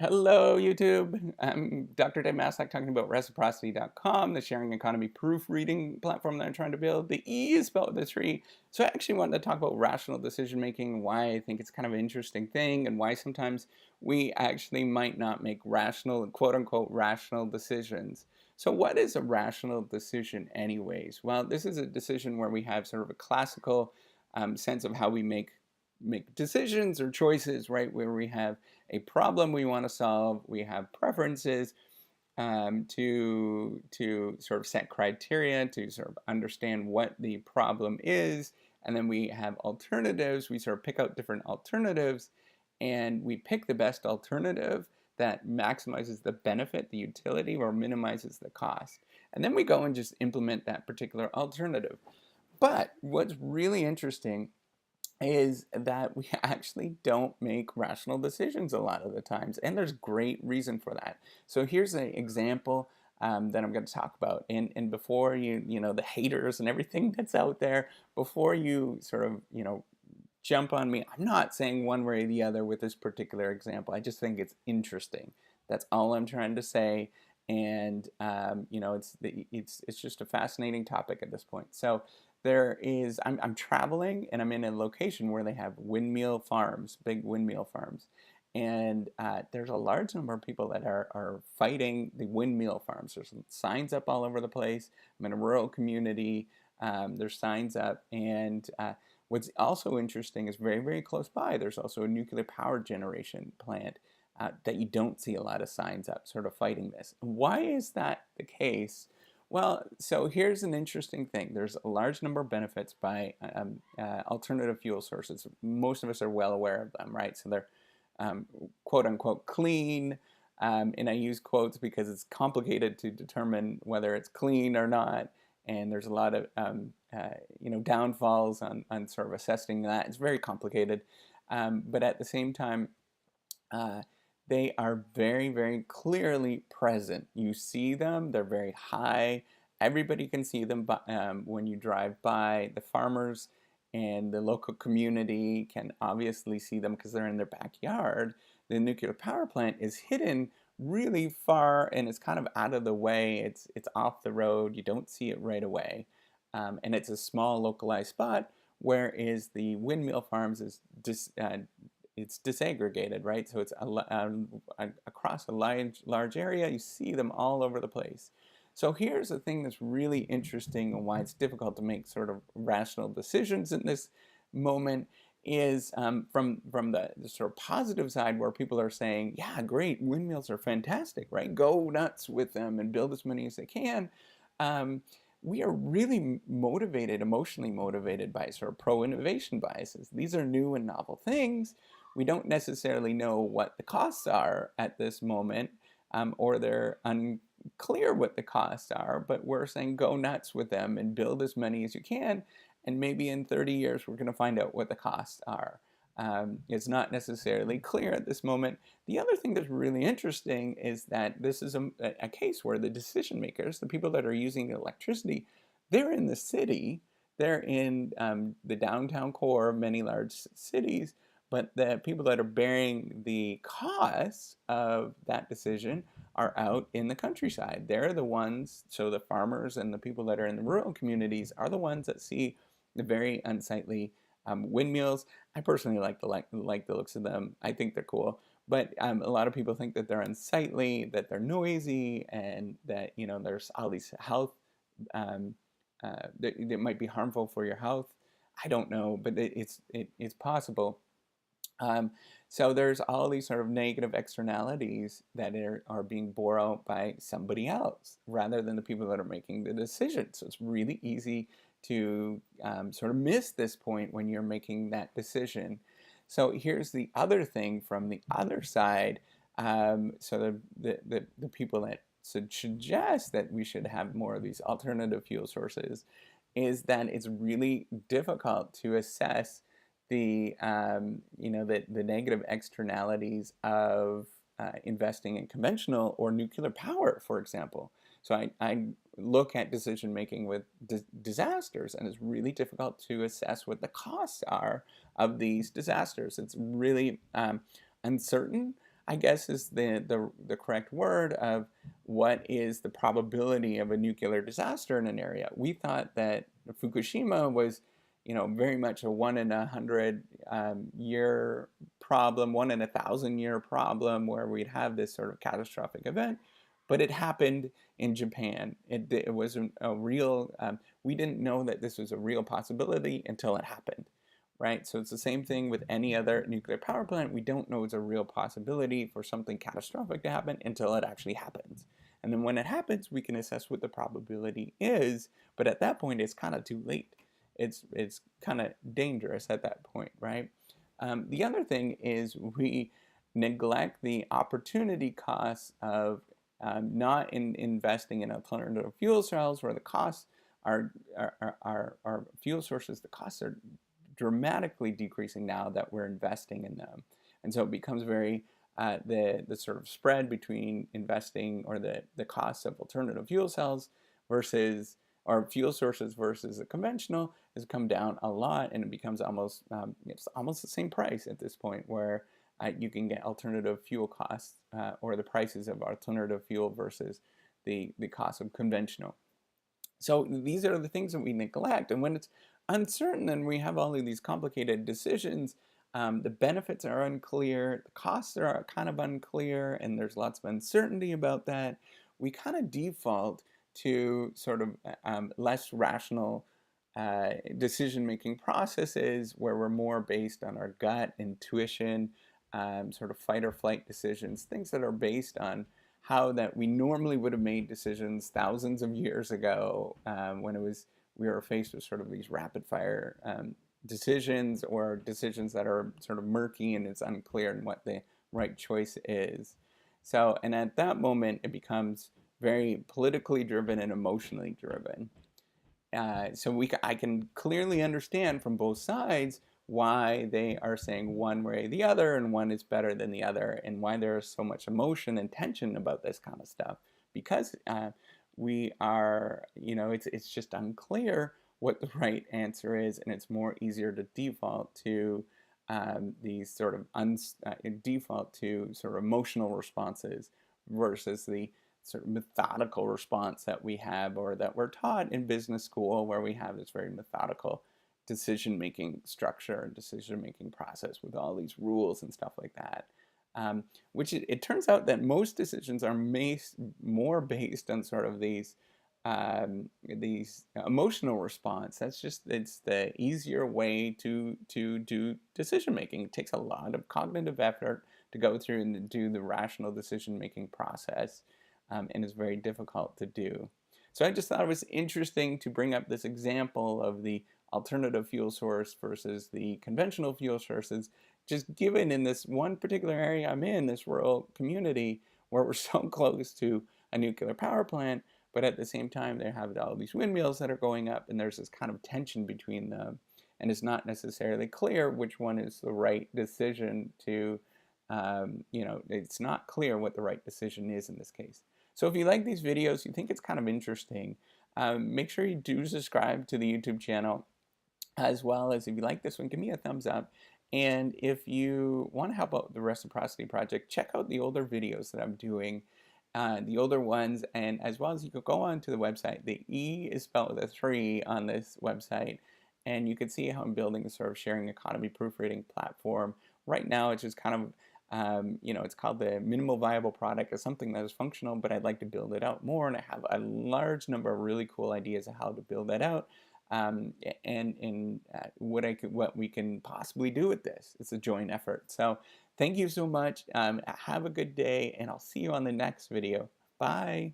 Hello, YouTube. I'm Dr. Dave Maslach talking about reciprocity.com, the sharing economy proofreading platform that I'm trying to build. The E is spelled with a tree. So I actually wanted to talk about rational decision making, why I think it's kind of an interesting thing, and why sometimes we actually might not make rational, quote unquote, rational decisions. So what is a rational decision anyways? Well, this is a decision where we have sort of a classical sense of how we make decisions or choices, right? Where we have a problem we want to solve, we have preferences to sort of set criteria to sort of understand what the problem is, and then we have alternatives. We sort of pick out different alternatives, and we pick the best alternative that maximizes the benefit, the utility, or minimizes the cost. And then we go and just implement that particular alternative. But what's really interesting is that we actually don't make rational decisions a lot of the times, and there's great reason for that. So here's an example that I'm going to talk about, and before the haters and everything that's out there, before you sort of jump on me, I'm not saying one way or the other with this particular example. I just think it's interesting. That's all I'm trying to say, and it's just a fascinating topic at this point. So I'm traveling and I'm in a location where they have windmill farms, big windmill farms. And there's a large number of people that are fighting the windmill farms. There's signs up all over the place. I'm in a rural community. There's signs up. And what's also interesting is very, very close by, there's also a nuclear power generation plant that you don't see a lot of signs up sort of fighting this. Why is that the case? Well, so here's an interesting thing. There's a large number of benefits by alternative fuel sources. Most of us are well aware of them, right? So they're quote unquote clean. And I use quotes because it's complicated to determine whether it's clean or not. And there's a lot of downfalls on sort of assessing that. It's very complicated. But at the same time, they are very, very clearly present. You see them, they're very high. Everybody can see them when you drive by. The farmers and the local community can obviously see them because they're in their backyard. The nuclear power plant is hidden really far and it's kind of out of the way. It's off the road. You don't see it right away. And it's a small localized spot, whereas the windmill farms is just it's disaggregated, right? So it's across a large area. You see them all over the place. So here's the thing that's really interesting and why it's difficult to make sort of rational decisions in this moment is from the sort of positive side where people are saying, yeah, great, windmills are fantastic, right? Go nuts with them and build as many as they can. We are really motivated, emotionally motivated by sort of pro-innovation biases. These are new and novel things. We don't necessarily know what the costs are at this moment, or they're unclear what the costs are, but we're saying go nuts with them and build as many as you can, and maybe in 30 years we're going to find out what the costs are. It's not necessarily clear at this moment. The other thing that's really interesting is that this is a case where the decision makers, the people that are using the electricity, they're in the city, they're in the downtown core of many large cities, but the people that are bearing the costs of that decision are out in the countryside. They're the ones, so the farmers and the people that are in the rural communities are the ones that see the very unsightly windmills. I personally like the looks of them. I think they're cool, but a lot of people think that they're unsightly, that they're noisy, and that there's all these health that might be harmful for your health. I don't know, but it's possible. So there's all these sort of negative externalities that are being bore out by somebody else rather than the people that are making the decision. So it's really easy to sort of miss this point when you're making that decision. So here's the other thing from the other side. So the people that suggest that we should have more of these alternative fuel sources is that it's really difficult to assess the negative externalities of investing in conventional or nuclear power, for example. So I look at decision making with disasters, and it's really difficult to assess what the costs are of these disasters. It's really uncertain. I guess is the correct word of what is the probability of a nuclear disaster in an area. We thought that Fukushima was, very much a 1 in 100 year problem, 1 in 1,000 year problem where we'd have this sort of catastrophic event. But it happened in Japan. It was a real, we didn't know that this was a real possibility until it happened, right? So it's the same thing with any other nuclear power plant. We don't know it's a real possibility for something catastrophic to happen until it actually happens. And then when it happens, we can assess what the probability is, but at that point, it's kind of too late. It's kind of dangerous at that point, right? The other thing is we neglect the opportunity costs of not investing in alternative fuel cells where the costs are fuel sources, the costs are dramatically decreasing now that we're investing in them. And so it becomes very, the sort of spread between investing or the costs of alternative fuel cells versus, or fuel sources versus a conventional has come down a lot, and it becomes almost, it's almost the same price at this point where you can get alternative fuel costs or the prices of alternative fuel versus the cost of conventional. So these are the things that we neglect. And when it's uncertain and we have all of these complicated decisions, the benefits are unclear, the costs are kind of unclear, and there's lots of uncertainty about that. We kind of default to sort of less rational decision-making processes where we're more based on our gut, intuition, sort of fight or flight decisions, things that are based on how that we normally would have made decisions thousands of years ago when we were faced with sort of these rapid fire decisions or decisions that are sort of murky and it's unclear in what the right choice is. So, and at that moment, it becomes very politically driven and emotionally driven. I can clearly understand from both sides why they are saying one way or the other and one is better than the other and why there is so much emotion and tension about this kind of stuff because we are, it's just unclear what the right answer is, and it's more easier to default to these sort of default to sort of emotional responses versus the sort of methodical response that we have or that we're taught in business school where we have this very methodical decision-making structure and decision-making process with all these rules and stuff like that. Which it turns out that most decisions are more based on sort of these emotional response. It's the easier way to do decision making. It takes a lot of cognitive effort to go through and do the rational decision making process, and is very difficult to do. So I just thought it was interesting to bring up this example of the alternative fuel source versus the conventional fuel sources, just given in this one particular area I'm in, this rural community, where we're so close to a nuclear power plant, but at the same time they have all these windmills that are going up, and there's this kind of tension between them, and it's not necessarily clear which one is the right decision to, it's not clear what the right decision is in this case. So if you like these videos, you think it's kind of interesting, make sure you do subscribe to the YouTube channel, as well as if you like this one, give me a thumbs up. And if you want to help out the Reciprocity Project, check out the older videos that I'm doing, the older ones, and as well as you could go on to the website. The E is spelled with a 3 on this website, and you can see how I'm building a sort of sharing economy proofreading platform. Right now, it's just kind of it's called the minimal viable product. It's something that is functional, but I'd like to build it out more, and I have a large number of really cool ideas of how to build that out, and what we can possibly do with this. It's a joint effort. So thank you so much. Have a good day, and I'll see you on the next video. Bye.